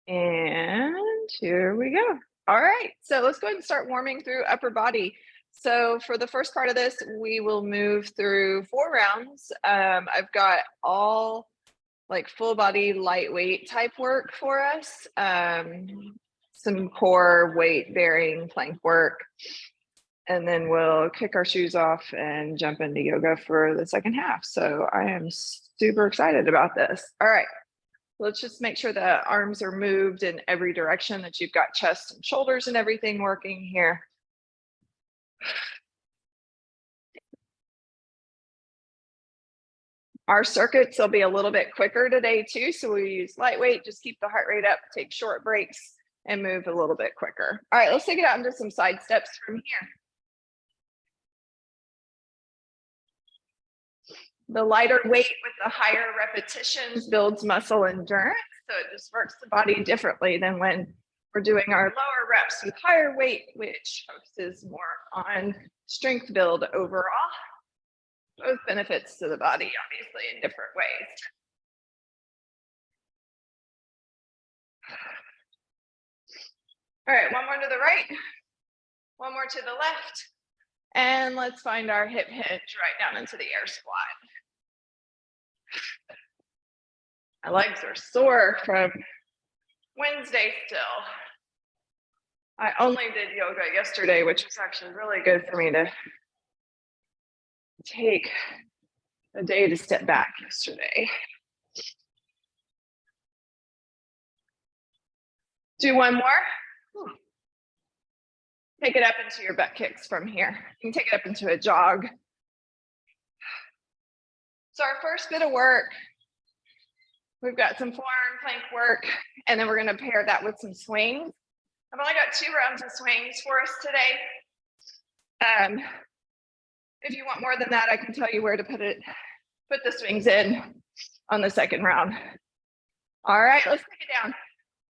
And here we go. All right, so let's go ahead and start warming through upper body. So for the first part of this, we will move through 4 rounds. I've got all like full body lightweight type work for us. Some core weight bearing plank work. And then we'll kick our shoes off and jump into yoga for the second half. So I am super excited about this. All right. Let's just make sure the arms are moved in every direction, that you've got chest and shoulders and everything working here. Our circuits will be a little bit quicker today too, so we use lightweight, just keep the heart rate up, take short breaks, and move a little bit quicker. All right, let's take it out into some side steps from here. The lighter weight with the higher repetitions builds muscle endurance, so it just works the body differently than when we're doing our lower reps with higher weight, which focuses more on strength build overall. Both benefits to the body, obviously, in different ways. All right, one more to the right, one more to the left, and let's find our hip hinge right down into the air squat. My legs are sore from Wednesday still. I only did yoga yesterday, which was actually really good for me to take a day to step back yesterday. Do one more. Take it up into your butt kicks from here. You can take it up into a jog. So our first bit of work, we've got some forearm plank work, and then we're going to pair that with some swings. I've only got 2 rounds of swings for us today. If you want more than that, I can tell you where to put the swings in on the second round. All right, let's take it down.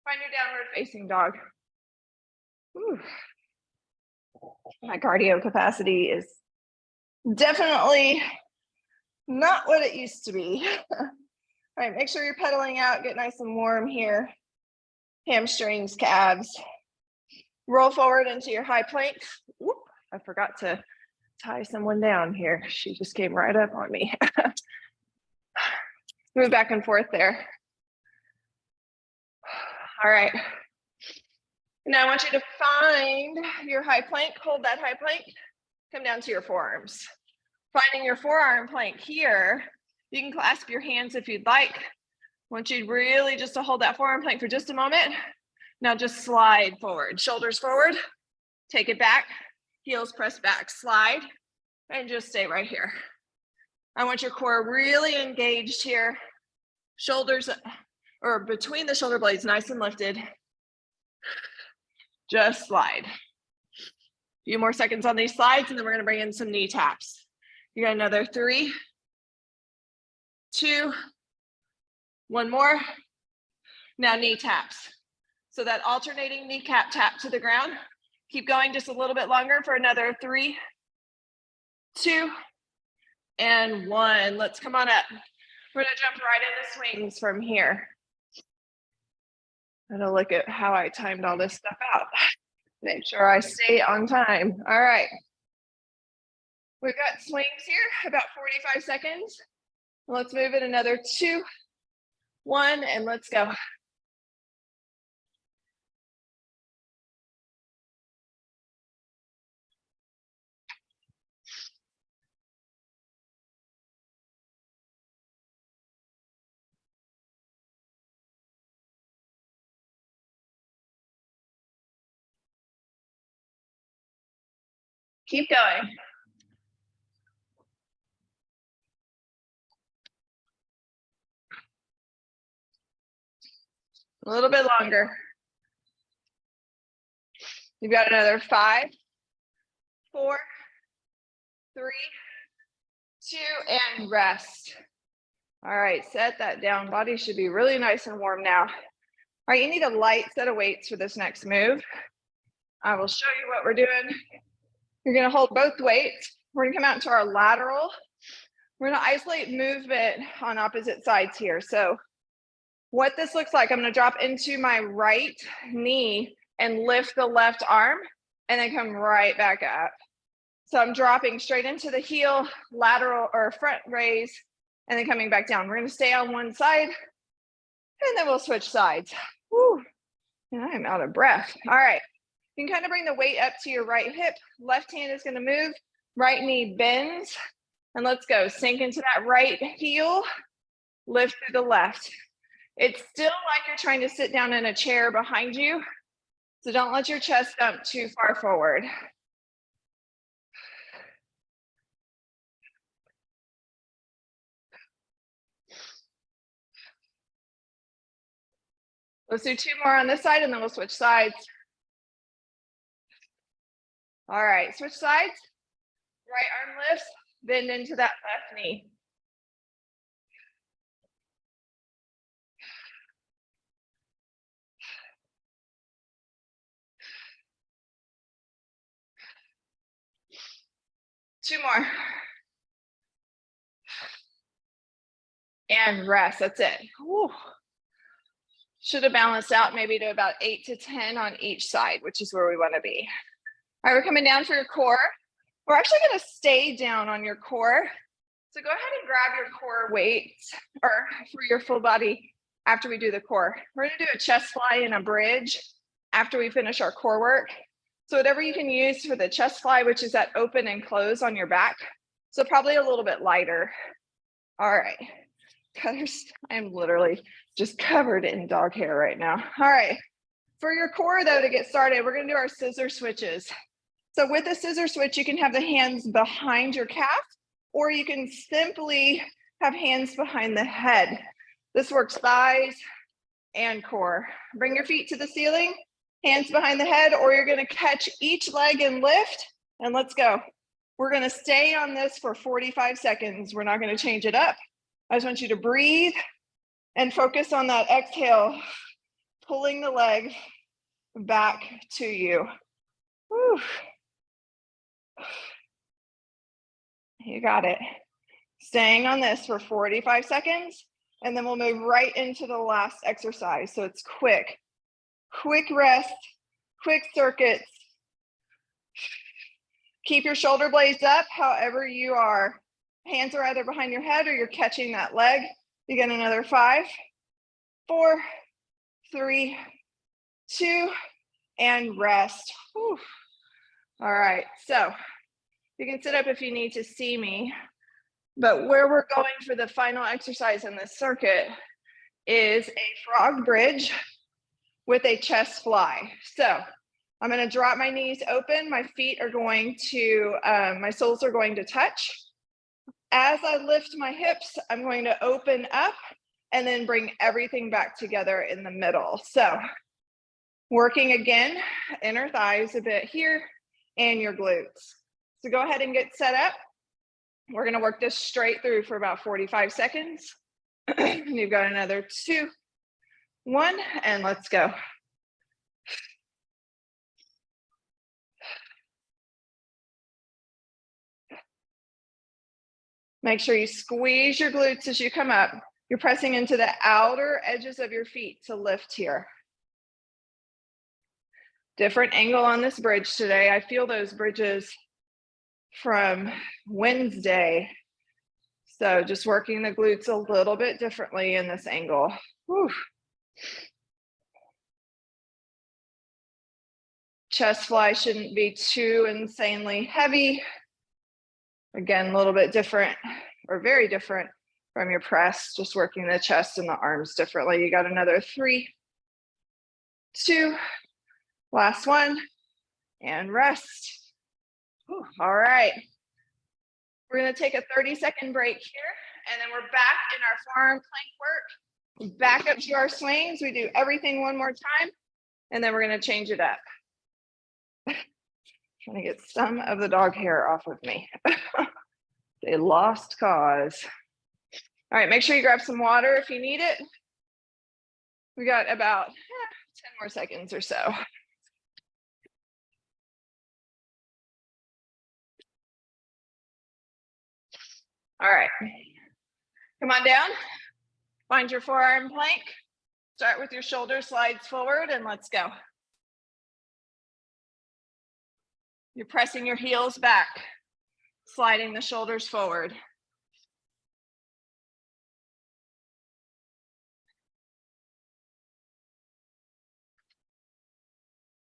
Find your downward facing dog. Whew. My cardio capacity is definitely not what it used to be. All right, make sure you're pedaling out, get nice and warm here. Hamstrings, calves. Roll forward into your high plank. Whoop, I forgot to tie someone down here. She just came right up on me. Move back and forth there. All right. Now I want you to find your high plank, hold that high plank, come down to your forearms. Finding your forearm plank here, you can clasp your hands if you'd like. I want you really just to hold that forearm plank for just a moment. Now just slide forward, shoulders forward, take it back, heels press back, slide, and just stay right here. I want your core really engaged here. Shoulders or between the shoulder blades, nice and lifted. Just slide. A few more seconds on these slides, and then we're going to bring in some knee taps. You got another 3, 2, 1 more. Now knee taps. So that alternating kneecap tap to the ground. Keep going just a little bit longer for another 3, 2, and 1. Let's come on up. We're going to jump right into swings from here. I'm gonna look at how I timed all this stuff out. Make sure I stay on time. All right. We've got swings here, about 45 seconds. Let's move it another 2, 1, and let's go. Keep going. A little bit longer. You've got another 5, 4, 3, 2, and rest. All right, set that down. Body should be really nice and warm now. All right, you need a light set of weights for this next move. I will show you what we're doing. You're going to hold both weights. We're going to come out into our lateral. We're going to isolate movement on opposite sides here. So What this looks like, I'm gonna drop into my right knee and lift the left arm and then come right back up. So I'm dropping straight into the heel, lateral or front raise, and then coming back down. We're gonna stay on one side and then we'll switch sides. Whew. And I'm out of breath. All right, you can kind of bring the weight up to your right hip. Left hand is gonna move, right knee bends, and let's go. Sink into that right heel, lift through the left. It's still like you're trying to sit down in a chair behind you, so don't let your chest dump too far forward. Let's do 2 more on this side and then we'll switch sides. All right, switch sides. Right arm lifts, bend into that left knee. Two more. And rest, that's it. Whew. Should have balanced out maybe to about 8 to 10 on each side, which is where we wanna be. All right, we're coming down for your core. We're actually gonna stay down on your core. So go ahead and grab your core weights or for your full body after we do the core. We're gonna do a chest fly and a bridge after we finish our core work. So whatever you can use for the chest fly, which is that open and close on your back. So probably a little bit lighter. All right, cutters, I'm literally just covered in dog hair right now. All right, for your core though, to get started, we're gonna do our scissor switches. So with a scissor switch, you can have the hands behind your calf, or you can simply have hands behind the head. This works thighs and core. Bring your feet to the ceiling, hands behind the head, or you're gonna catch each leg and lift, and let's go. We're gonna stay on this for 45 seconds. We're not gonna change it up. I just want you to breathe and focus on that exhale, pulling the leg back to you. Whew. You got it. Staying on this for 45 seconds, and then we'll move right into the last exercise. So it's quick rest, quick circuits. Keep your shoulder blades up, however you are. Hands are either behind your head or you're catching that leg. You get another 5, 4, 3, 2, and rest. Whew. All right, so you can sit up if you need to see me, but where we're going for the final exercise in this circuit is a frog bridge with a chest fly. So I'm gonna drop my knees open. My feet are going to, my soles are going to touch. As I lift my hips, I'm going to open up and then bring everything back together in the middle. So working again, inner thighs a bit here and your glutes. So go ahead and get set up. We're gonna work this straight through for about 45 seconds. You've got another 2, 1, and let's go. Make sure you squeeze your glutes as you come up. You're pressing into the outer edges of your feet to lift here. Different angle on this bridge today. I feel those bridges from Wednesday. So just working the glutes a little bit differently in this angle. Whew. Chest fly shouldn't be too insanely heavy. Again, a little bit different or very different from your press, just working the chest and the arms differently. You got another 3, 2, last 1, and rest. Whew. All right. We're gonna take a 30-second break here, and then we're back in our forearm plank work. Back up to our swings. We do everything one more time, and then we're gonna change it up. Trying to get some of the dog hair off of me. They lost cause. All right, make sure you grab some water if you need it. We got about 10 more seconds or so. All right, come on down. Find your forearm plank. Start with your shoulder slides forward and let's go. You're pressing your heels back, sliding the shoulders forward.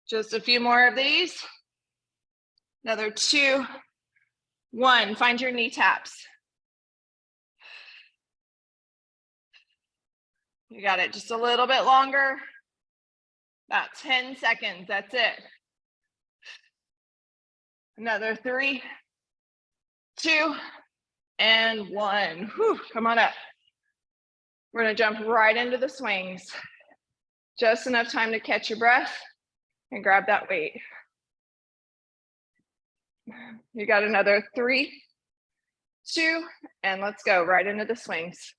Just a few more of these. Another 2, 1. Find your knee taps. You got it. Just a little bit longer. About 10 seconds. That's it. Another 3, 2, and 1. Whew, come on up. We're going to jump right into the swings. Just enough time to catch your breath and grab that weight. You got another 3, 2, and let's go right into the swings.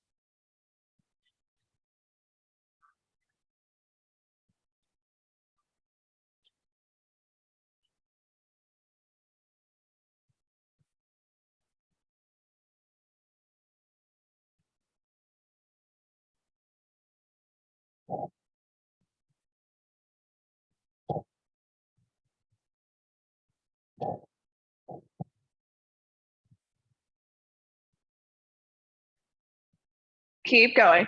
Keep going.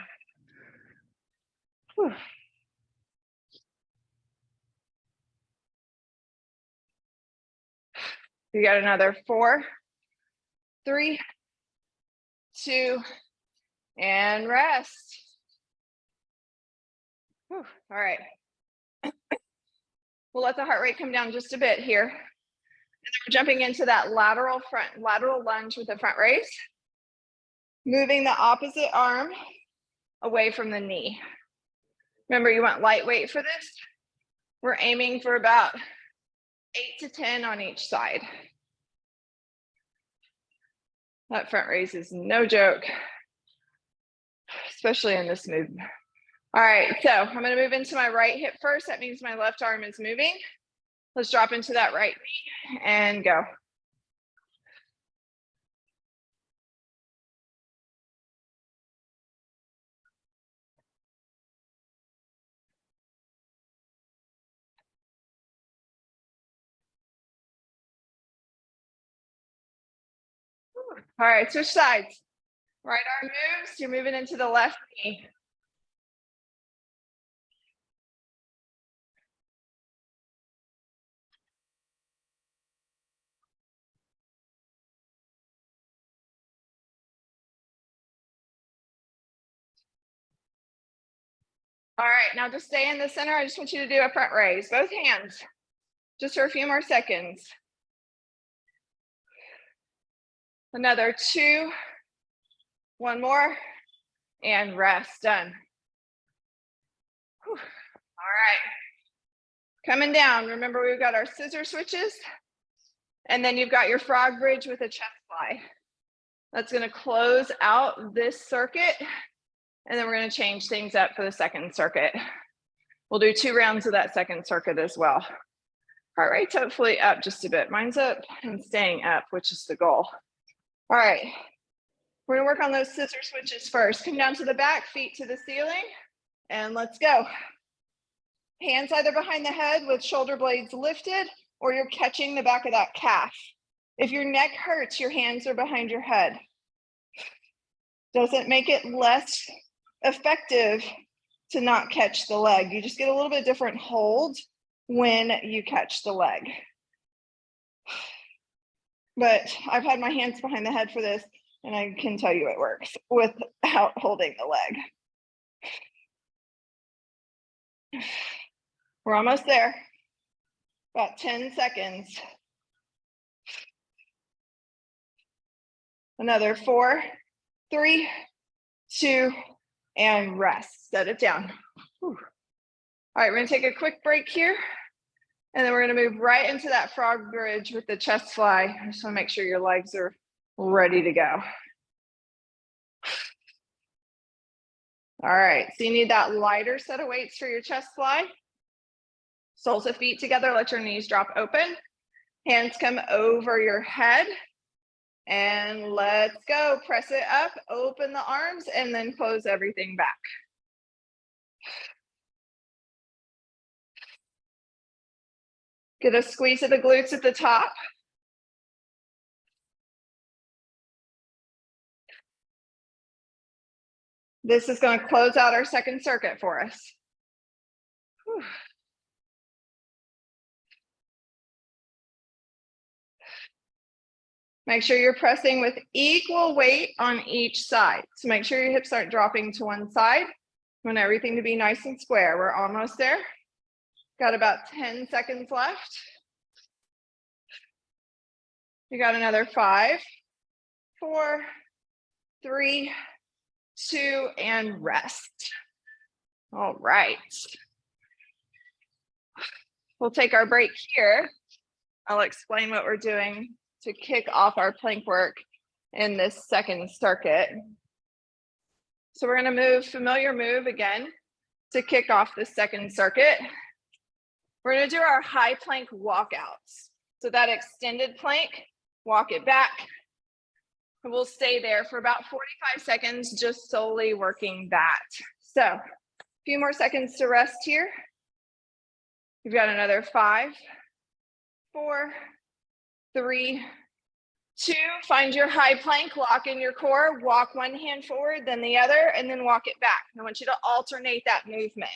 Whew. You got another 4, 3, 2, and rest. Whew. All right. We'll let the heart rate come down just a bit here. And then we're jumping into that lateral lunge with the front raise. Moving the opposite arm away from the knee. Remember, you want lightweight for this. We're aiming for about 8 to 10 on each side. That front raise is no joke, especially in this move. All right, so I'm going to move into my right hip first. That means my left arm is moving. Let's drop into that right knee and go. All right, switch sides. Right arm moves, you're moving into the left knee. All right, now just stay in the center. I just want you to do a front raise, both hands, just for a few more seconds. Another 2, 1 more, and rest, done. Whew. All right, coming down. Remember, we've got our scissor switches, and then you've got your frog bridge with a chest fly. That's gonna close out this circuit, and then we're gonna change things up for the second circuit. We'll do 2 rounds of that second circuit as well. Heart rate's hopefully up just a bit. Mine's up and staying up, which is the goal. All right, we're gonna work on those scissor switches first. Come down to the back, feet to the ceiling, and let's go. Hands either behind the head with shoulder blades lifted, or you're catching the back of that calf. If your neck hurts, your hands are behind your head. Doesn't make it less effective to not catch the leg. You just get a little bit different hold when you catch the leg. But I've had my hands behind the head for this, and I can tell you it works without holding the leg. We're almost there. About 10 seconds. Another 4, 3, 2, and rest. Set it down. Whew. All right, we're gonna take a quick break here, and then we're gonna move right into that frog bridge with the chest fly. I just wanna make sure your legs are ready to go. All right, so you need that lighter set of weights for your chest fly. Soles of feet together, let your knees drop open. Hands come over your head. And let's go. Press it up, open the arms, and then close everything back. Get a squeeze of the glutes at the top. This is going to close out our second circuit for us. Whew. Make sure you're pressing with equal weight on each side. So make sure your hips aren't dropping to one side. We want everything to be nice and square. We're almost there. Got about 10 seconds left. You got another 5, 4, 3, 2, and rest. All right. We'll take our break here. I'll explain what we're doing to kick off our plank work in this second circuit. So we're going to move, familiar move again, to kick off the second circuit. We're going to do our high plank walkouts. So that extended plank, walk it back. And we'll stay there for about 45 seconds, just solely working that. So a few more seconds to rest here. You've got another 5, 4, 3, 2. Find your high plank, lock in your core, walk one hand forward, then the other, and then walk it back. I want you to alternate that movement.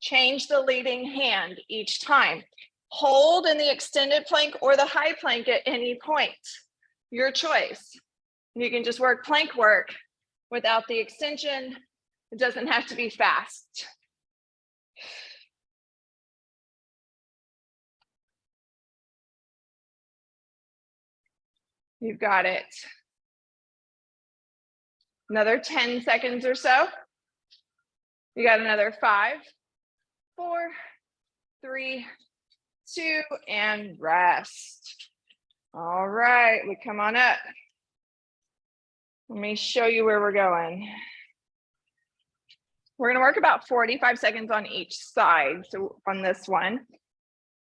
Change the leading hand each time. Hold in the extended plank or the high plank at any point. Your choice. You can just work plank work without the extension. It doesn't have to be fast. You've got it. Another 10 seconds or so. You got another 5, 4, 3, 2, and rest. All right, we come on up. Let me show you where we're going. We're going to work about 45 seconds on each side. So on this one.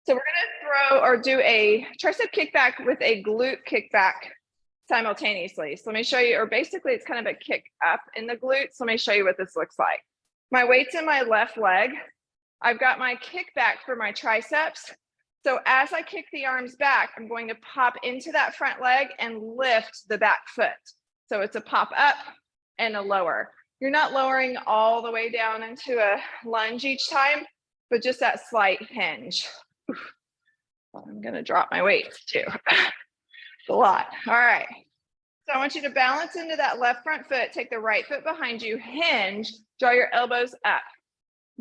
So we're going to throw or do a tricep kickback with a glute kickback simultaneously. So let me show you, or basically it's kind of a kick up in the glutes. Let me show you what this looks like. My weight's in my left leg. I've got my kickback for my triceps. So as I kick the arms back, I'm going to pop into that front leg and lift the back foot. So it's a pop up and a lower. You're not lowering all the way down into a lunge each time, but just that slight hinge. I'm going to drop my weights too. It's a lot. All right. So I want you to balance into that left front foot. Take the right foot behind you, hinge, draw your elbows up.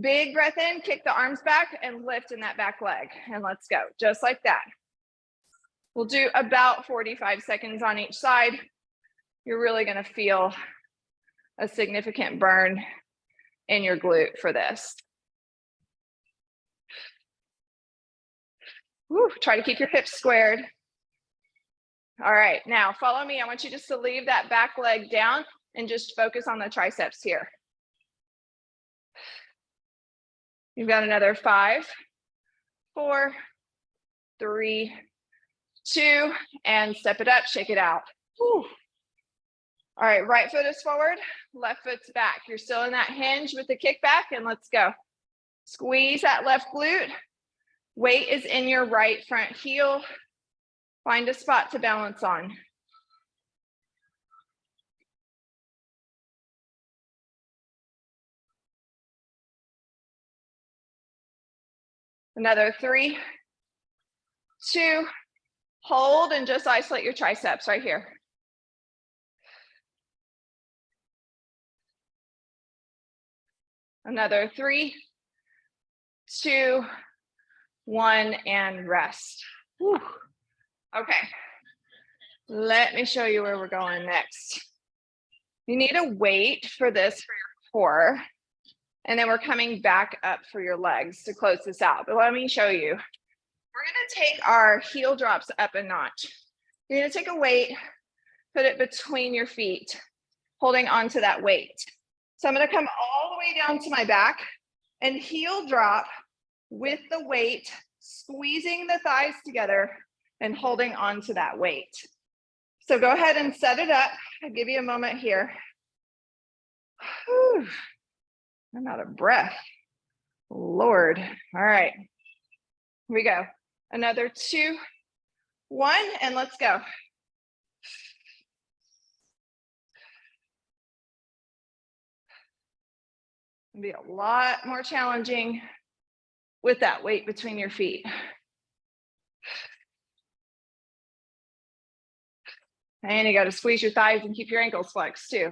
Big breath in, kick the arms back and lift in that back leg. And let's go, just like that. We'll do about 45 seconds on each side. You're really going to feel a significant burn in your glute for this. Woo, try to keep your hips squared. All right, now follow me. I want you just to leave that back leg down and just focus on the triceps here. You've got another 5, 4, 3, 2, and step it up, shake it out. Whew. All right, right foot is forward, left foot's back. You're still in that hinge with the kickback, and let's go. Squeeze that left glute. Weight is in your right front heel. Find a spot to balance on. Another 3, 2, hold and just isolate your triceps right here. Another 3, 2, 1, and rest. Whew. Okay, let me show you where we're going next. You need a weight for this for your core, and then we're coming back up for your legs to close this out. But let me show you. We're gonna take our heel drops up a notch. You're gonna take a weight, put it between your feet, holding onto that weight. So I'm gonna come all the way down to my back and heel drop with the weight, squeezing the thighs together and holding on to that weight. So go ahead and set it up. I'll give you a moment here. Whew. I'm out of breath. Lord. All right. Here we go. Another 2, 1, and let's go. It'll be a lot more challenging with that weight between your feet. And you got to squeeze your thighs and keep your ankles flexed too.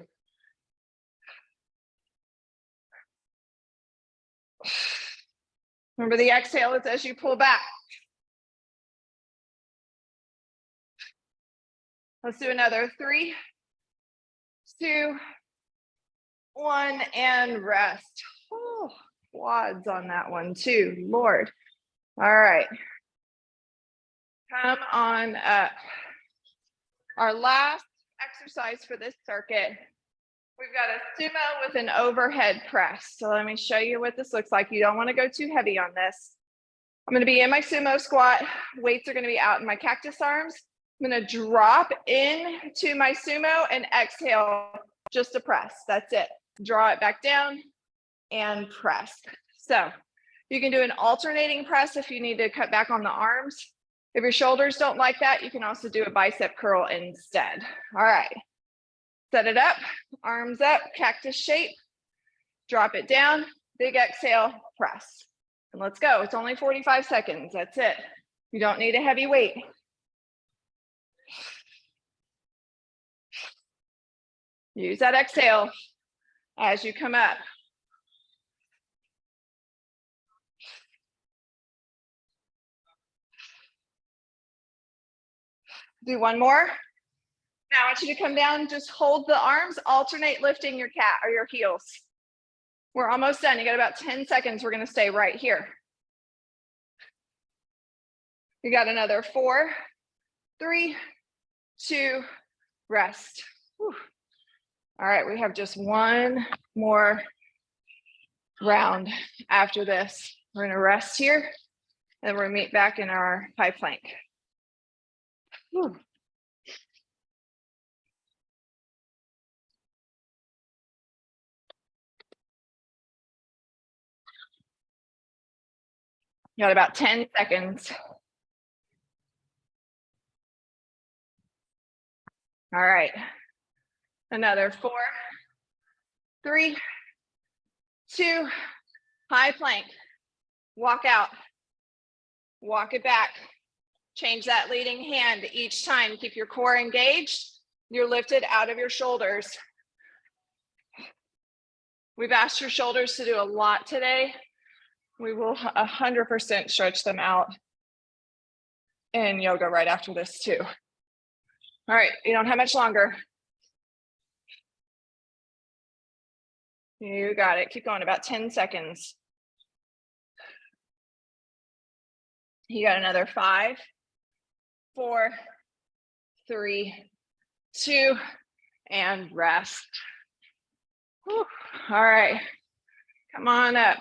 Remember, the exhale is as you pull back. Let's do another 3, 2, 1, and rest. Oh, quads on that one too, Lord. All right. Come on up. Our last exercise for this circuit, we've got a sumo with an overhead press. So let me show you what this looks like. You don't want to go too heavy on this. I'm going to be in my sumo squat. Weights are going to be out in my cactus arms. I'm going to drop into my sumo and exhale just to press. That's it. Draw it back down and press. So you can do an alternating press if you need to cut back on the arms. If your shoulders don't like that, you can also do a bicep curl instead. All right. Set it up, arms up, cactus shape. Drop it down, big exhale, press. And let's go. It's only 45 seconds. That's it. You don't need a heavy weight. Use that exhale as you come up. Do one more. Now I want you to come down, just hold the arms, alternate lifting your cat or your heels. We're almost done. You got about 10 seconds. We're going to stay right here. You got another 4, 3, 2, rest. Whew. All right, we have just one more round after this. We're going to rest here, and we're going to meet back in our high plank. Whew. You got about 10 seconds. All right. Another 4, 3, 2, high plank. Walk out. Walk it back. Change that leading hand each time. Keep your core engaged. You're lifted out of your shoulders. We've asked your shoulders to do a lot today. We will 100% stretch them out in yoga right after this too. All right, you don't have much longer. You got it. Keep going, about 10 seconds. You got another 5, 4, 3, 2, and rest. Whew. All right, come on up.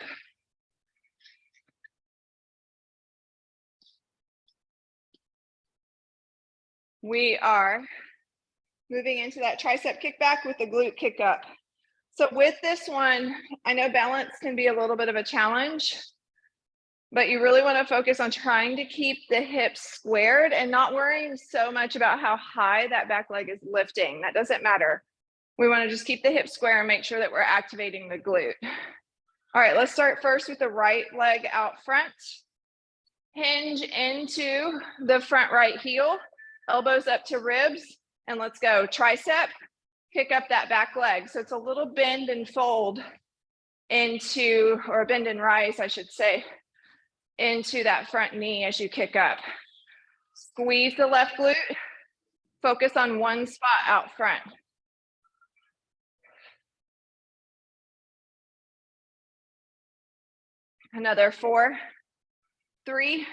We are moving into that tricep kickback with the glute kick up. So with this one, I know balance can be a little bit of a challenge, but you really want to focus on trying to keep the hips squared and not worrying so much about how high that back leg is lifting. That doesn't matter. We want to just keep the hips square and make sure that we're activating the glute. All right, let's start first with the right leg out front. Hinge into the front right heel, elbows up to ribs, and let's go. Tricep, kick up that back leg. So it's a little bend and fold into, or bend and rise, I should say, into that front knee as you kick up. Squeeze the left glute. Focus on one spot out front. Another 4, 3,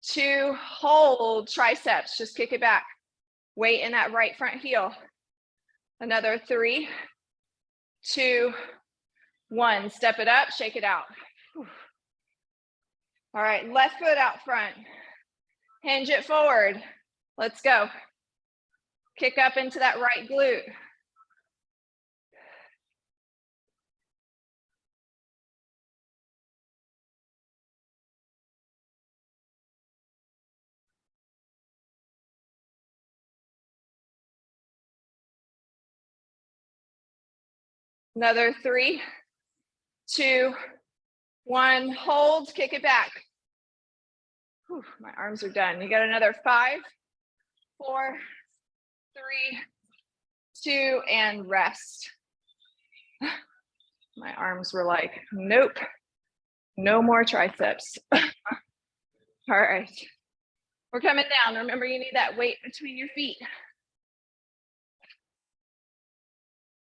2, hold triceps, just kick it back. Weight in that right front heel. Another 3, 2, 1, step it up, shake it out. Whew. All right, left foot out front. Hinge it forward. Let's go. Kick up into that right glute. Another 3, 2, 1. Hold, kick it back. Whew, my arms are done. You got another 5, 4, 3, 2, and rest. My arms were like, nope, no more triceps. All right, we're coming down. Remember, you need that weight between your feet.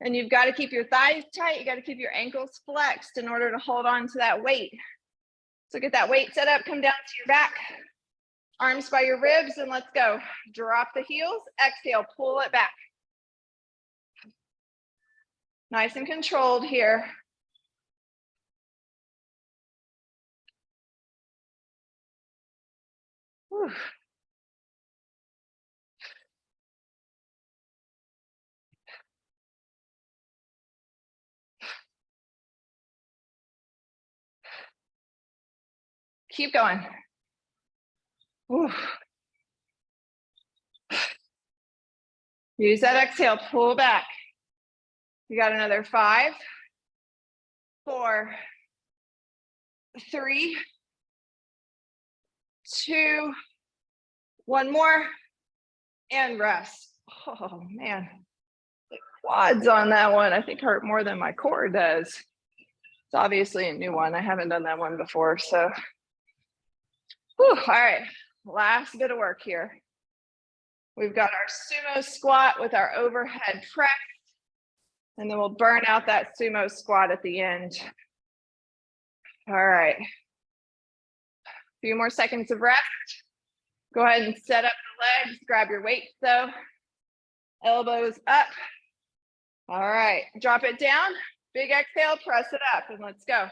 And you've got to keep your thighs tight. You got to keep your ankles flexed in order to hold on to that weight. So get that weight set up, come down to your back, arms by your ribs, and let's go. Drop the heels, exhale, pull it back. Nice and controlled here. Whew. Keep going. Whew. Use that exhale, pull back. You got another 5, 4, 3, 2, 1 more, and rest. Oh man, the quads on that one I think hurt more than my core does. It's obviously a new one. I haven't done that one before, so. Whew. All right, last bit of work here. We've got our sumo squat with our overhead press, and then we'll burn out that sumo squat at the end. All right. A few more seconds of rest. Go ahead and set up the legs, grab your weights though. Elbows up. All right, drop it down. Big exhale, press it up, and let's go.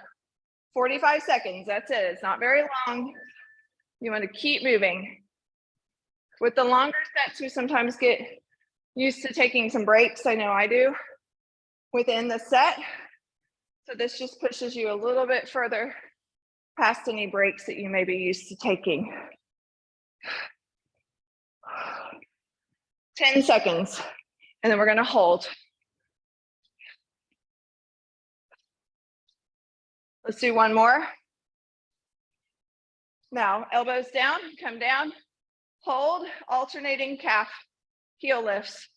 45 seconds, that's it. It's not very long. You want to keep moving. With the longer sets, we sometimes get used to taking some breaks. I know I do within the set. So this just pushes you a little bit further past any breaks that you may be used to taking. 10 seconds, and then we're going to hold. Let's do one more. Now, elbows down, come down, hold, alternating calf, heel lifts.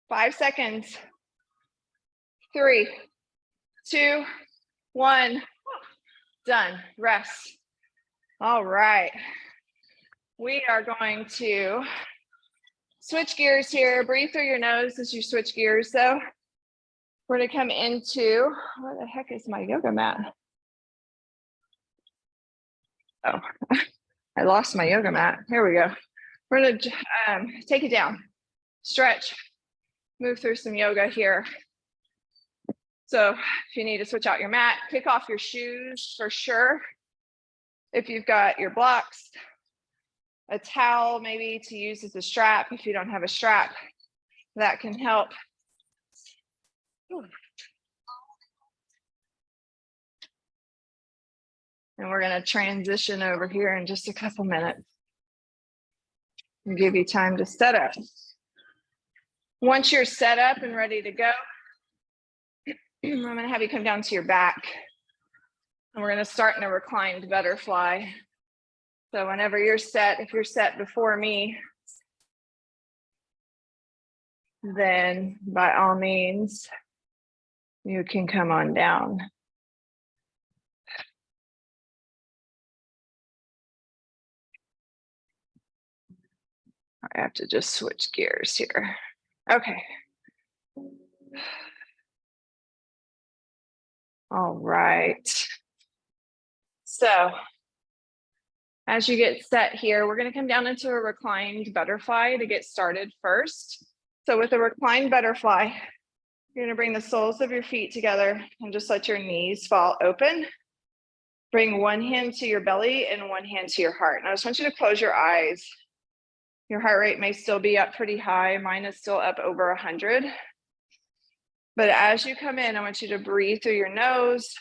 5 seconds. 3, 2, 1. Done. Rest. All right. We are going to switch gears here. Breathe through your nose as you switch gears, though. We're going to come into, where the heck is my yoga mat? Oh, I lost my yoga mat. Here we go. We're going to take it down, stretch, move through some yoga here. So if you need to switch out your mat, kick off your shoes for sure. If you've got your blocks, a towel maybe to use as a strap. If you don't have a strap, that can help. And we're going to transition over here in just a couple minutes and give you time to set up. Once you're set up and ready to go, I'm going to have you come down to your back. And we're going to start in a reclined butterfly. So whenever you're set, if you're set before me, then by all means, you can come on down. I have to just switch gears here. Okay. All right. So as you get set here, we're going to come down into a reclined butterfly to get started first. So with a reclined butterfly, you're going to bring the soles of your feet together and just let your knees fall open. Bring one hand to your belly and one hand to your heart. And I just want you to close your eyes. Your heart rate may still be up pretty high. Mine is still up over 100. But as you come in, I want you to breathe through your nose.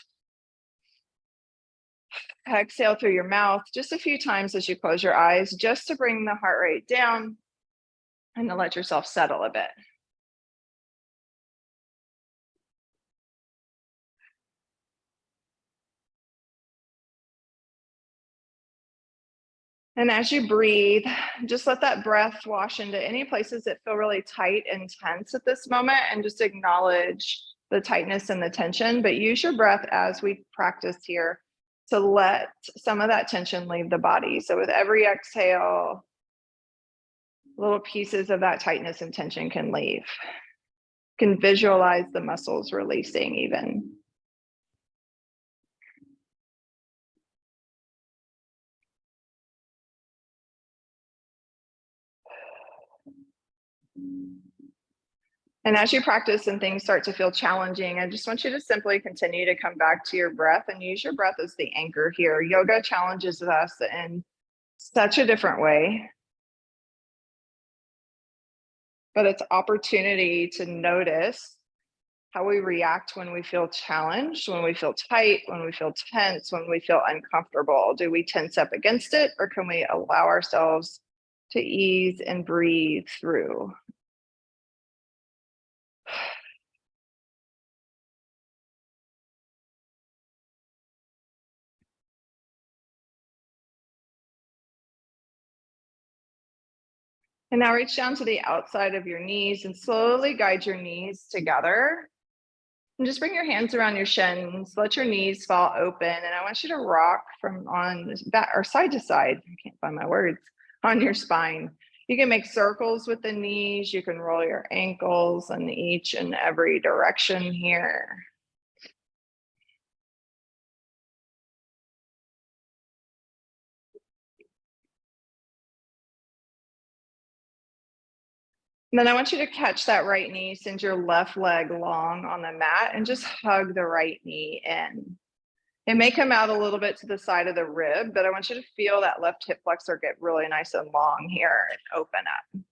Exhale through your mouth just a few times as you close your eyes, just to bring the heart rate down and to let yourself settle a bit. And as you breathe, just let that breath wash into any places that feel really tight and tense at this moment, and just acknowledge the tightness and the tension. But use your breath as we practice here to let some of that tension leave the body. So with every exhale, little pieces of that tightness and tension can leave. You can visualize the muscles releasing even. And as you practice and things start to feel challenging, I just want you to simply continue to come back to your breath and use your breath as the anchor here. Yoga challenges us in such a different way, but it's opportunity to notice how we react when we feel challenged, when we feel tight, when we feel tense, when we feel uncomfortable. Do we tense up against it, or can we allow ourselves to ease and breathe through? And now reach down to the outside of your knees and slowly guide your knees together. And just bring your hands around your shins, let your knees fall open. And I want you to rock from on back or side to side. I can't find my words on your spine. You can make circles with the knees. You can roll your ankles in each and every direction here. And then I want you to catch that right knee, send your left leg long on the mat, and just hug the right knee in. It may come out a little bit to the side of the rib, but I want you to feel that left hip flexor get really nice and long here and open up.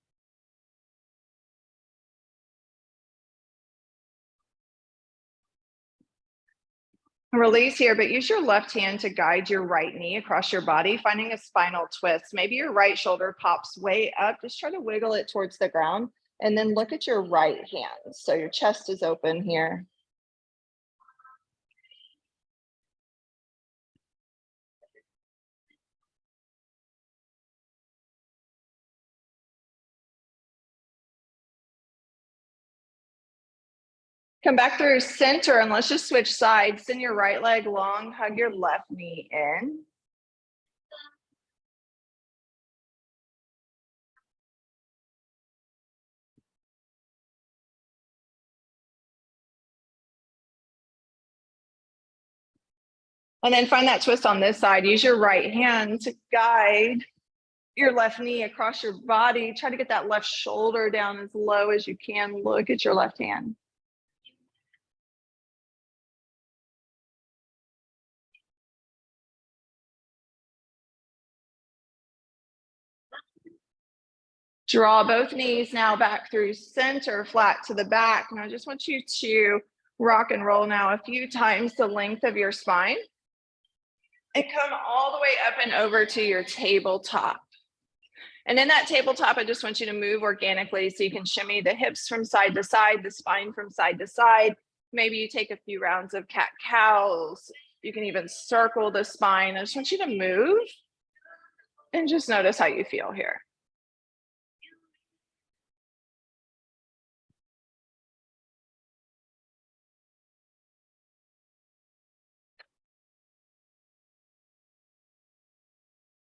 Release here, but use your left hand to guide your right knee across your body, finding a spinal twist. Maybe your right shoulder pops way up. Just try to wiggle it towards the ground and then look at your right hand. So your chest is open here. Come back through center and let's just switch sides. Send your right leg long, hug your left knee in. And then find that twist on this side. Use your right hand to guide your left knee across your body. Try to get that left shoulder down as low as you can. Look at your left hand. Draw both knees now back through center, flat to the back. And I just want you to rock and roll now a few times the length of your spine. And come all the way up and over to your tabletop. And in that tabletop, I just want you to move organically so you can shimmy the hips from side to side, the spine from side to side. Maybe you take a few rounds of cat cows. You can even circle the spine. I just want you to move and just notice how you feel here.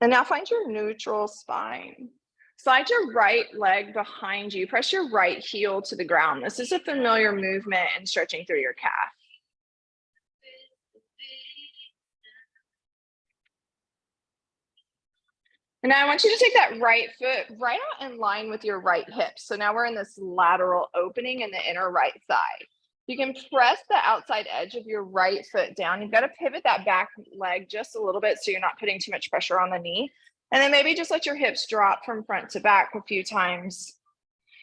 And now find your neutral spine. Slide your right leg behind you. Press your right heel to the ground. This is a familiar movement and stretching through your calf. And now I want you to take that right foot right out in line with your right hip. So now we're in this lateral opening in the inner right thigh. You can press the outside edge of your right foot down. You've got to pivot that back leg just a little bit so you're not putting too much pressure on the knee. And then maybe just let your hips drop from front to back a few times.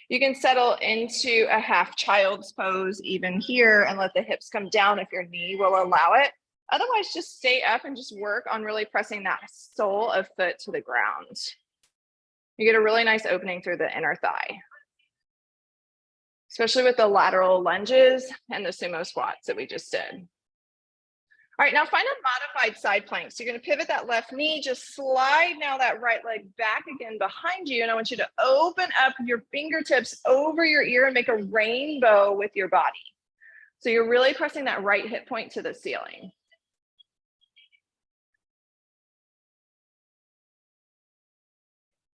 You can settle into a half child's pose even here and let the hips come down if your knee will allow it. Otherwise, just stay up and just work on really pressing that sole of foot to the ground. You get a really nice opening through the inner thigh, especially with the lateral lunges and the sumo squats that we just did. All right, now find a modified side plank. So you're going to pivot that left knee, just slide now that right leg back again behind you. And I want you to open up your fingertips over your ear and make a rainbow with your body. So you're really pressing that right hip point to the ceiling.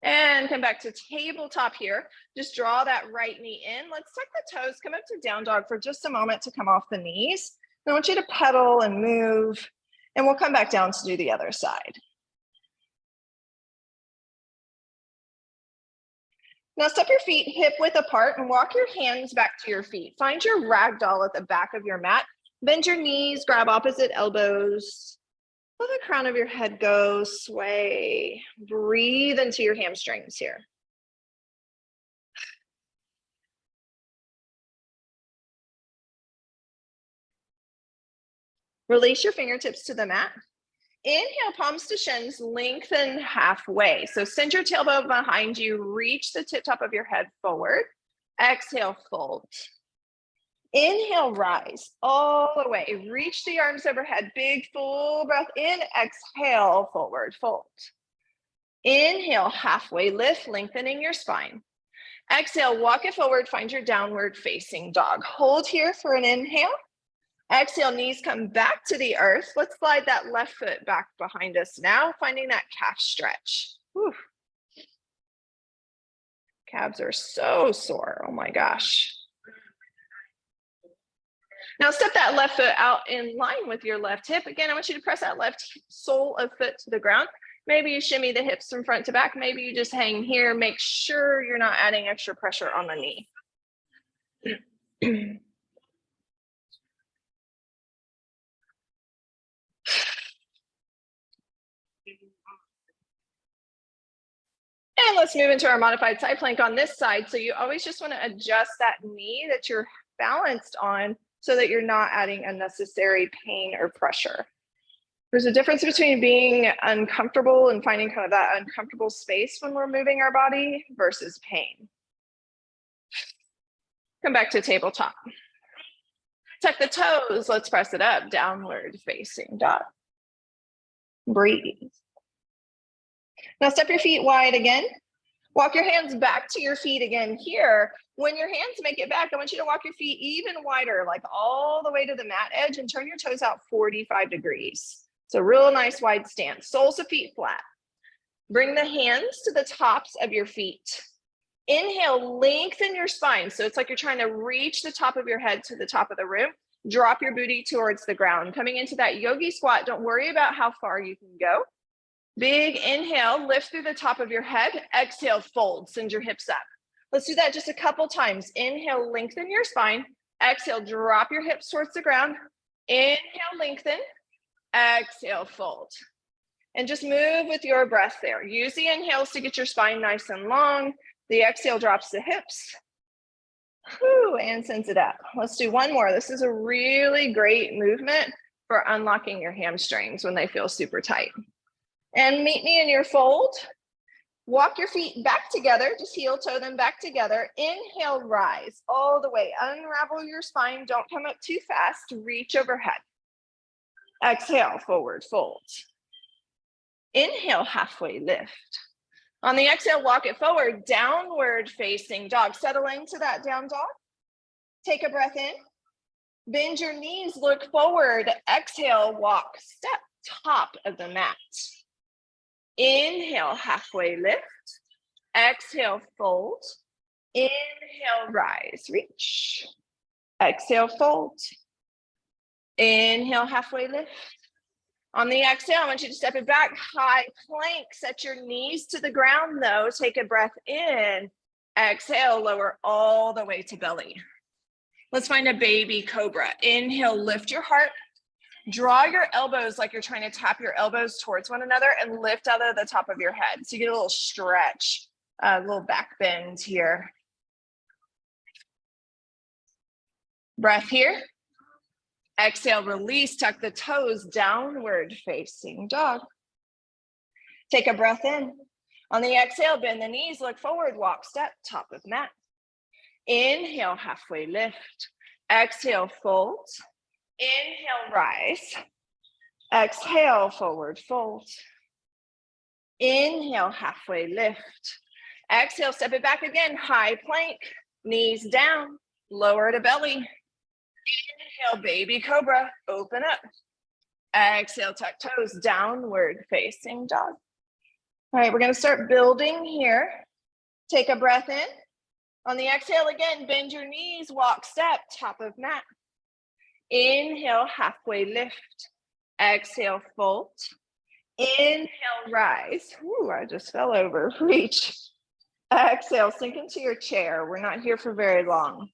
And come back to tabletop here. Just draw that right knee in. Let's tuck the toes, come up to down dog for just a moment to come off the knees. I want you to pedal and move, and we'll come back down to do the other side. Now step your feet hip width apart and walk your hands back to your feet. Find your ragdoll at the back of your mat. Bend your knees, grab opposite elbows. Let the crown of your head go, sway. Breathe into your hamstrings here. Release your fingertips to the mat. Inhale, palms to shins, lengthen halfway. So send your tailbone behind you, reach the tip top of your head forward. Exhale, fold. Inhale, rise all the way. Reach the arms overhead, big full breath in. Exhale, forward fold. Inhale, halfway lift, lengthening your spine. Exhale, walk it forward, find your downward facing dog. Hold here for an inhale. Exhale, knees come back to the earth. Let's slide that left foot back behind us now, finding that calf stretch. Whew. Calves are so sore, oh my gosh. Now step that left foot out in line with your left hip. Again, I want you to press that left sole of foot to the ground. Maybe you shimmy the hips from front to back. Maybe you just hang here. Make sure you're not adding extra pressure on the knee. And let's move into our modified side plank on this side. So you always just want to adjust that knee that you're balanced on so that you're not adding unnecessary pain or pressure. There's a difference between being uncomfortable and finding kind of that uncomfortable space when we're moving our body versus pain. Come back to tabletop. Tuck the toes, let's press it up, downward facing dog. Breathe. Now step your feet wide again. Walk your hands back to your feet again here. When your hands make it back, I want you to walk your feet even wider, like all the way to the mat edge, and turn your toes out 45 degrees. So real nice wide stance, soles of feet flat. Bring the hands to the tops of your feet. Inhale, lengthen your spine. So it's like you're trying to reach the top of your head to the top of the room. Drop your booty towards the ground. Coming into that yogi squat, don't worry about how far you can go. Big inhale, lift through the top of your head. Exhale, fold, send your hips up. Let's do that just a couple times. Inhale, lengthen your spine. Exhale, drop your hips towards the ground. Inhale, lengthen. Exhale, fold. And just move with your breath there. Use the inhales to get your spine nice and long. The exhale drops the hips. Whew, and sends it up. Let's do one more. This is a really great movement for unlocking your hamstrings when they feel super tight. And meet me in your fold. Walk your feet back together, just heel toe them back together. Inhale, rise all the way. Unravel your spine. Don't come up too fast. Reach overhead. Exhale, forward fold. Inhale, halfway lift. On the exhale, walk it forward, downward facing dog. Settle into that down dog. Take a breath in. Bend your knees, look forward. Exhale, walk, step, top of the mat. Inhale, halfway lift. Exhale, fold. Inhale, rise, reach. Exhale, fold. Inhale, halfway lift. On the exhale, I want you to step it back, high plank. Set your knees to the ground though. Take a breath in. Exhale, lower all the way to belly. Let's find a baby cobra. Inhale, lift your heart. Draw your elbows like you're trying to tap your elbows towards one another and lift out of the top of your head. So you get a little stretch, a little back bend here. Breath here. Exhale, release, tuck the toes, downward facing dog. Take a breath in. On the exhale, bend the knees, look forward, walk step, top of mat. Inhale, halfway lift. Exhale, fold. Inhale, rise. Exhale, forward fold. Inhale, halfway lift. Exhale, step it back again, high plank, knees down, lower to belly. Inhale, baby cobra, open up. Exhale, tuck toes, downward facing dog. All right, we're gonna start building here. Take a breath in. On the exhale again, bend your knees, walk step, top of mat. Inhale, halfway lift. Exhale, fold. Inhale, rise. Ooh, I just fell over. Reach. Exhale, sink into your chair. We're not here for very long.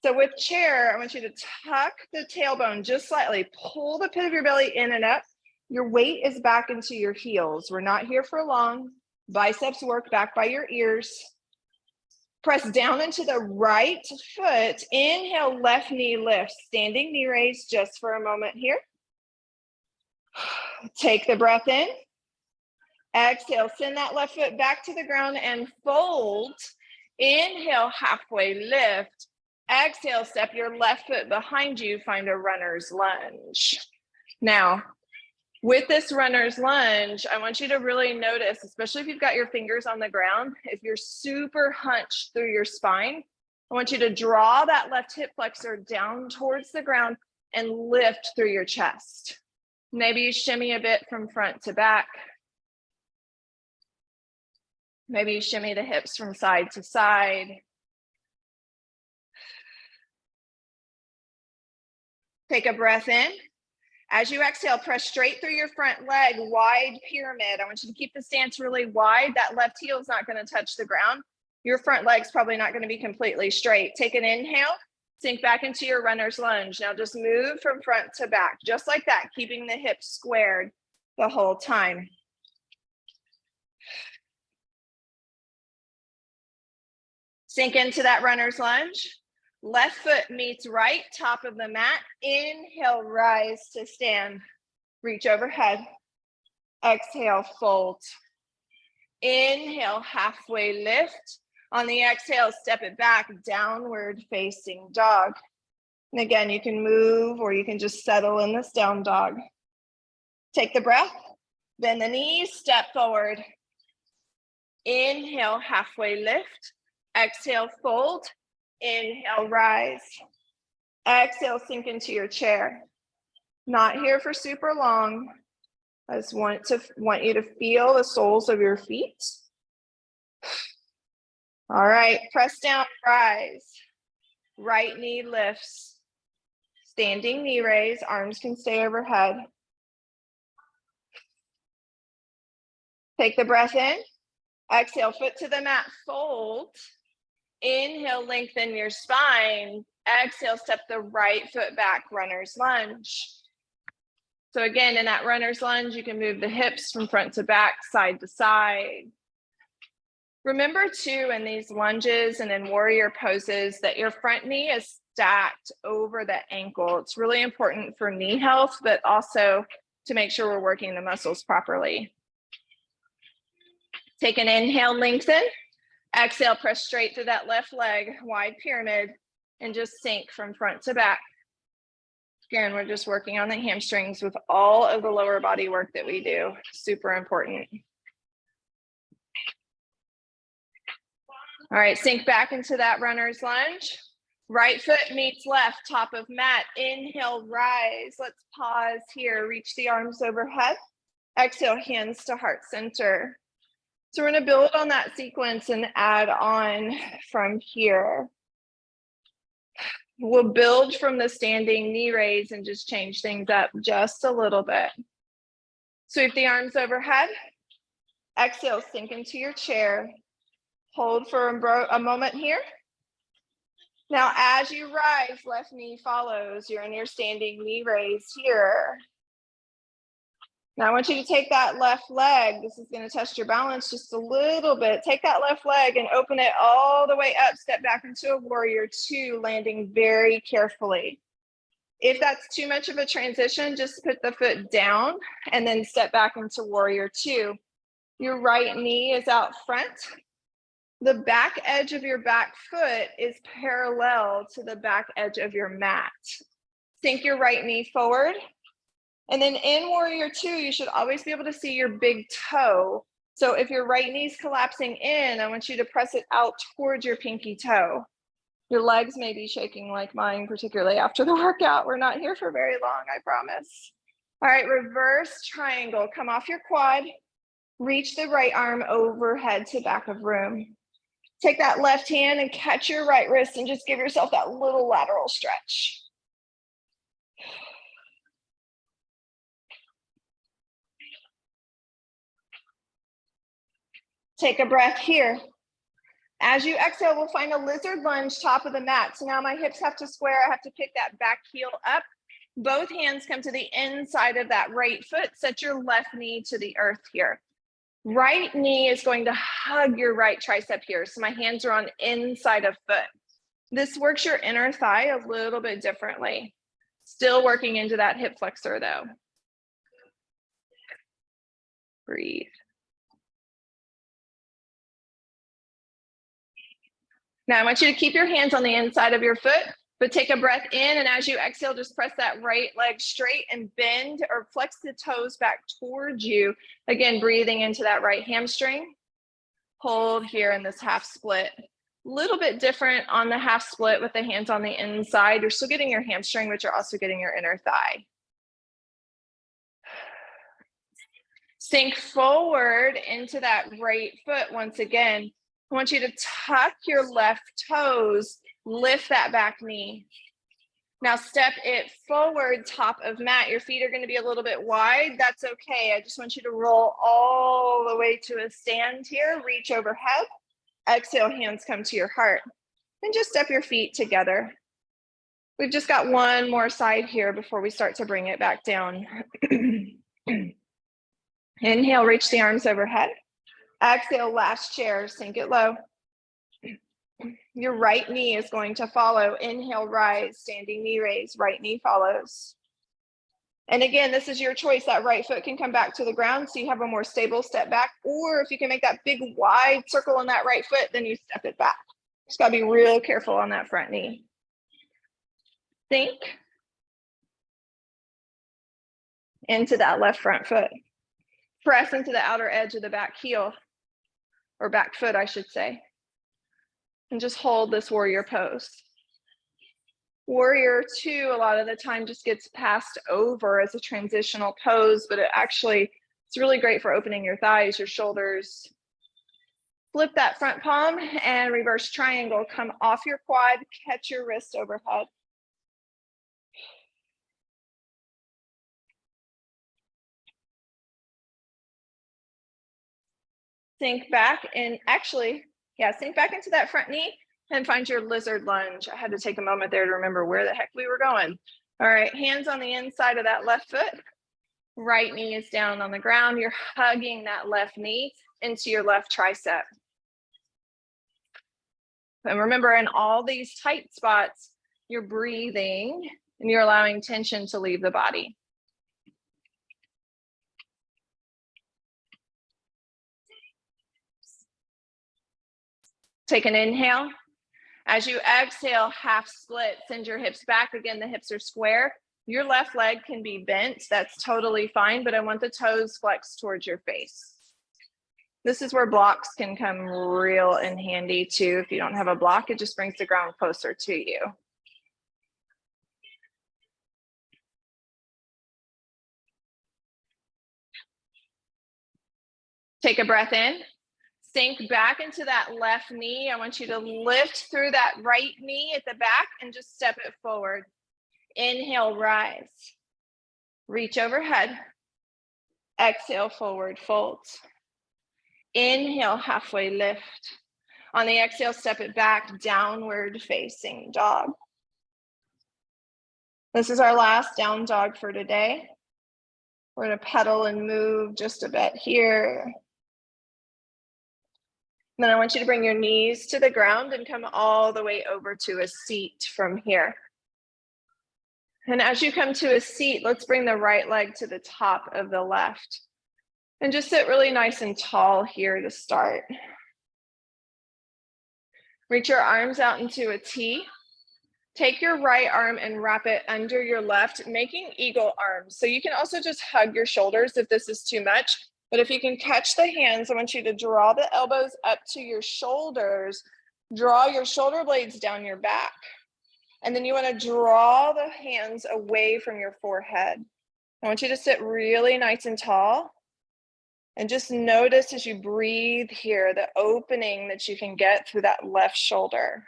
So with chair, I want you to tuck the tailbone just slightly. Pull the pit of your belly in and up. Your weight is back into your heels. We're not here for long. Biceps work back by your ears. Press down into the right foot. Inhale, left knee lifts. Standing knee raise just for a moment here. Take the breath in. Exhale, send that left foot back to the ground and fold. Inhale, halfway lift. Exhale, step your left foot behind you, find a runner's lunge. Now, with this runner's lunge, I want you to really notice, especially if you've got your fingers on the ground, if you're super hunched through your spine, I want you to draw that left hip flexor down towards the ground and lift through your chest. Maybe you shimmy a bit from front to back. Maybe you shimmy the hips from side to side. Take a breath in. As you exhale, press straight through your front leg, wide pyramid. I want you to keep the stance really wide. That left heel is not going to touch the ground. Your front leg's probably not going to be completely straight. Take an inhale, sink back into your runner's lunge. Now just move from front to back, just like that, keeping the hips squared the whole time. Sink into that runner's lunge. Left foot meets right, top of the mat. Inhale, rise to stand. Reach overhead. Exhale, fold. Inhale, halfway lift. On the exhale, step it back, downward facing dog. And again, you can move or you can just settle in this down dog. Take the breath, bend the knees, step forward. Inhale, halfway lift. Exhale, fold. Inhale, rise. Exhale, sink into your chair. Not here for super long. I just want you to feel the soles of your feet. All right, press down, rise. Right knee lifts. Standing knee raise, arms can stay overhead. Take the breath in. Exhale, foot to the mat, fold. Inhale, lengthen your spine. Exhale, step the right foot back, runner's lunge. So again, in that runner's lunge, you can move the hips from front to back, side to side. Remember too, in these lunges and in warrior poses, that your front knee is stacked over the ankle. It's really important for knee health, but also to make sure we're working the muscles properly. Take an inhale, lengthen. Exhale, press straight through that left leg, wide pyramid, and just sink from front to back. Again, we're just working on the hamstrings with all of the lower body work that we do. Super important. All right, sink back into that runner's lunge. Right foot meets left, top of mat. Inhale, rise. Let's pause here. Reach the arms overhead. Exhale, hands to heart center. So we're going to build on that sequence and add on from here. We'll build from the standing knee raise and just change things up just a little bit. Sweep the arms overhead. Exhale, sink into your chair. Hold for a moment here. Now, as you rise, left knee follows. You're in your standing knee raise here. Now I want you to take that left leg. This is going to test your balance just a little bit. Take that left leg and open it all the way up. Step back into a warrior two, landing very carefully. If that's too much of a transition, just put the foot down and then step back into warrior two. Your right knee is out front. The back edge of your back foot is parallel to the back edge of your mat. Sink your right knee forward. And then in Warrior Two, you should always be able to see your big toe. So if your right knee is collapsing in, I want you to press it out towards your pinky toe. Your legs may be shaking like mine, particularly after the workout. We're not here for very long, I promise. All right, reverse triangle. Come off your quad. Reach the right arm overhead to back of room. Take that left hand and catch your right wrist and just give yourself that little lateral stretch. Take a breath here. As you exhale, we'll find a lizard lunge top of the mat. So now my hips have to square. I have to pick that back heel up. Both hands come to the inside of that right foot. Set your left knee to the earth here. Right knee is going to hug your right tricep here. So my hands are on inside of foot. This works your inner thigh a little bit differently. Still working into that hip flexor though. Breathe. Now I want you to keep your hands on the inside of your foot, but take a breath in, and as you exhale, just press that right leg straight and bend or flex the toes back towards you. Again, breathing into that right hamstring. Hold here in this half split. A little bit different on the half split with the hands on the inside. You're still getting your hamstring, but you're also getting your inner thigh. Sink forward into that right foot once again. I want you to tuck your left toes, lift that back knee. Now step it forward, top of mat. Your feet are going to be a little bit wide. That's okay. I just want you to roll all the way to a stand here. Reach overhead. Exhale, hands come to your heart. And just step your feet together. We've just got one more side here before we start to bring it back down. Inhale, reach the arms overhead. Exhale, last chair, sink it low. Your right knee is going to follow. Inhale, rise, standing knee raise, right knee follows. And again, this is your choice. That right foot can come back to the ground so you have a more stable step back. Or if you can make that big wide circle on that right foot, then you step it back. Just gotta be real careful on that front knee. Sink into that left front foot. Press into the outer edge of the back heel, or back foot, I should say. And just hold this warrior pose. Warrior Two, a lot of the time just gets passed over as a transitional pose, but it's really great for opening your thighs, your shoulders. Flip that front palm and reverse triangle. Come off your quad, catch your wrist overhead. Sink back and sink back into that front knee and find your lizard lunge. I had to take a moment there to remember where the heck we were going. All right, hands on the inside of that left foot. Right knee is down on the ground. You're hugging that left knee into your left tricep. And remember, in all these tight spots, you're breathing and you're allowing tension to leave the body. Take an inhale. As you exhale, half split, send your hips back. Again, the hips are square. Your left leg can be bent. That's totally fine, but I want the toes flexed towards your face. This is where blocks can come real in handy too. If you don't have a block, it just brings the ground closer to you. Take a breath in. Sink back into that left knee. I want you to lift through that right knee at the back and just step it forward. Inhale, rise. Reach overhead. Exhale, forward fold. Inhale, halfway lift. On the exhale, step it back, downward facing dog. This is our last down dog for today. We're going to pedal and move just a bit here. Then I want you to bring your knees to the ground and come all the way over to a seat from here. And as you come to a seat, let's bring the right leg to the top of the left. And just sit really nice and tall here to start. Reach your arms out into a T. Take your right arm and wrap it under your left, making eagle arms. So you can also just hug your shoulders if this is too much. But if you can catch the hands, I want you to draw the elbows up to your shoulders. Draw your shoulder blades down your back. And then you want to draw the hands away from your forehead. I want you to sit really nice and tall. And just notice as you breathe here, the opening that you can get through that left shoulder.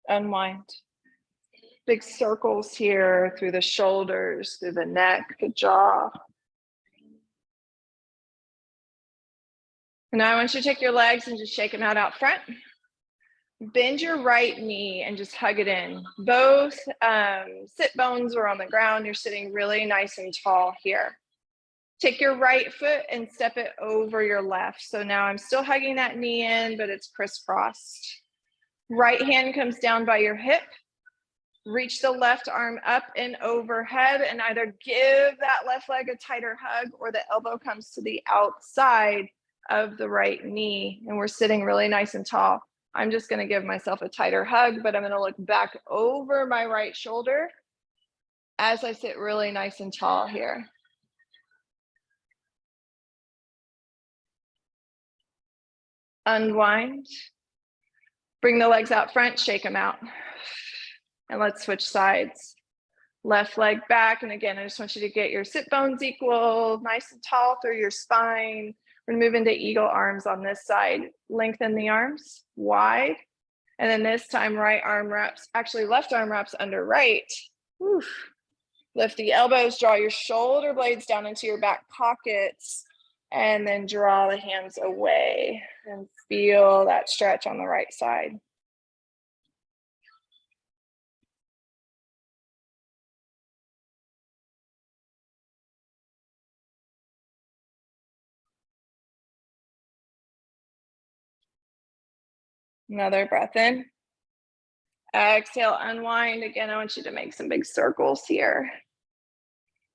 Unwind. Big circles here through the shoulders, through the neck, the jaw. And now I want you to take your legs and just shake them out front. Bend your right knee and just hug it in. Both sit bones are on the ground. You're sitting really nice and tall here. Take your right foot and step it over your left. So now I'm still hugging that knee in, but it's crisscrossed. Right hand comes down by your hip. Reach the left arm up and overhead and either give that left leg a tighter hug or the elbow comes to the outside of the right knee. And we're sitting really nice and tall. I'm just going to give myself a tighter hug, but I'm going to look back over my right shoulder as I sit really nice and tall here. Unwind. Bring the legs out front, shake them out. And let's switch sides. Left leg back. And again, I just want you to get your sit bones equal, nice and tall through your spine. We're gonna move into eagle arms on this side. Lengthen the arms wide. And then this time, right arm wraps, actually left arm wraps under right. Oof. Lift the elbows, draw your shoulder blades down into your back pockets, and then draw the hands away and feel that stretch on the right side. Another breath in. Exhale, unwind. Again, I want you to make some big circles here.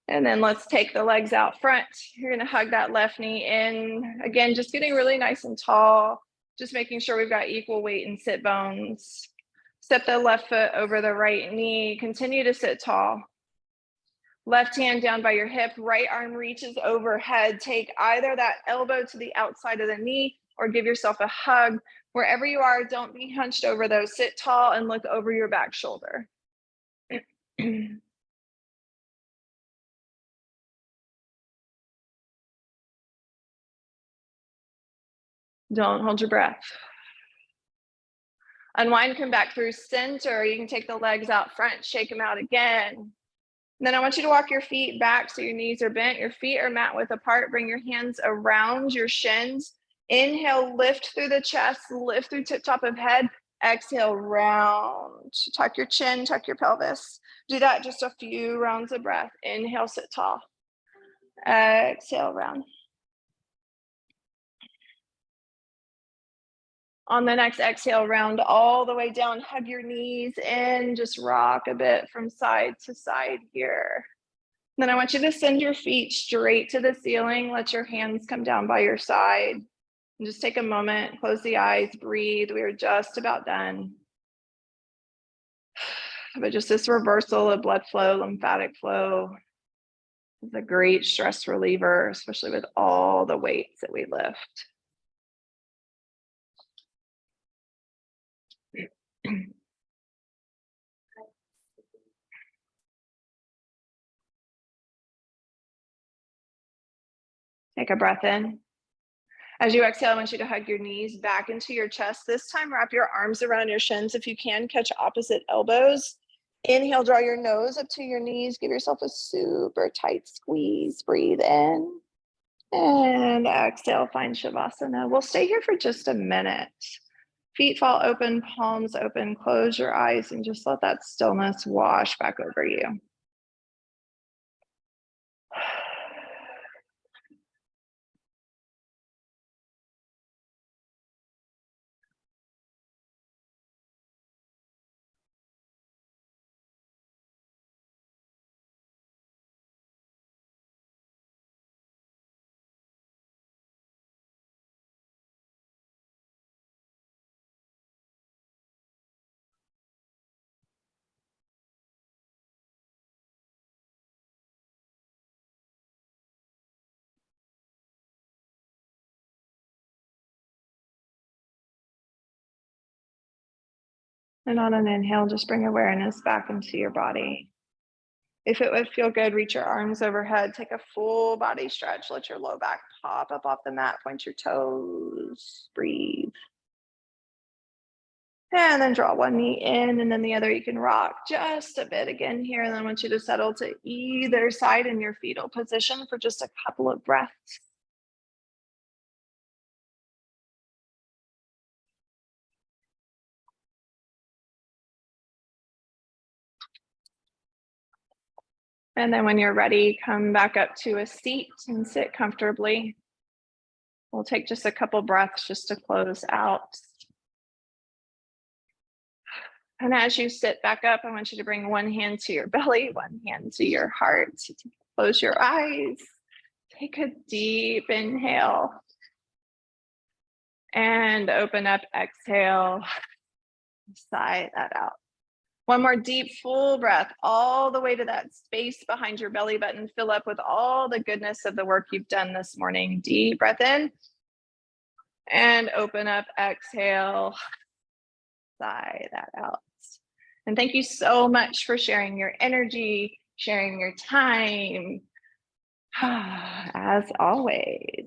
And then let's take the legs out front. You're gonna hug that left knee in. Again, just getting really nice and tall. Just making sure we've got equal weight in sit bones. Step the left foot over the right knee. Continue to sit tall. Left hand down by your hip, right arm reaches overhead. Take either that elbow to the outside of the knee or give yourself a hug. Wherever you are, don't be hunched over though. Sit tall and look over your back shoulder. Don't hold your breath. Unwind, come back through center. You can take the legs out front, shake them out again. And then I want you to walk your feet back so your knees are bent. Your feet are mat width apart. Bring your hands around your shins. Inhale, lift through the chest, lift through tip top of head. Exhale, round. Tuck your chin, tuck your pelvis. Do that just a few rounds of breath. Inhale, sit tall. Exhale, round. On the next exhale, round all the way down, hug your knees in, just rock a bit from side to side here. Then I want you to send your feet straight to the ceiling. Let your hands come down by your side. And just take a moment, close the eyes, breathe. We are just about done. But just this reversal of blood flow, lymphatic flow is a great stress reliever, especially with all the weights that we lift. Take a breath in. As you exhale, I want you to hug your knees back into your chest. This time, wrap your arms around your shins. If you can, catch opposite elbows. Inhale, draw your nose up to your knees. Give yourself a super tight squeeze. Breathe in. And exhale, find Shavasana. We'll stay here for just a minute. Feet fall open, palms open. Close your eyes and just let that stillness wash back over you. And on an inhale, just bring awareness back into your body. If it would feel good, reach your arms overhead, take a full body stretch, let your low back pop up off the mat, point your toes, breathe. And then draw one knee in and then the other. You can rock just a bit again here. And then I want you to settle to either side in your fetal position for just a couple of breaths. And then when you're ready, come back up to a seat and sit comfortably. We'll take just a couple breaths just to close out. And as you sit back up, I want you to bring one hand to your belly, one hand to your heart. Close your eyes. Take a deep inhale. And open up, exhale. Sigh that out. One more deep, full breath all the way to that space behind your belly button. Fill up with all the goodness of the work you've done this morning. Deep breath in. And open up, exhale. Sigh that out. And thank you so much for sharing your energy, sharing your time. As always.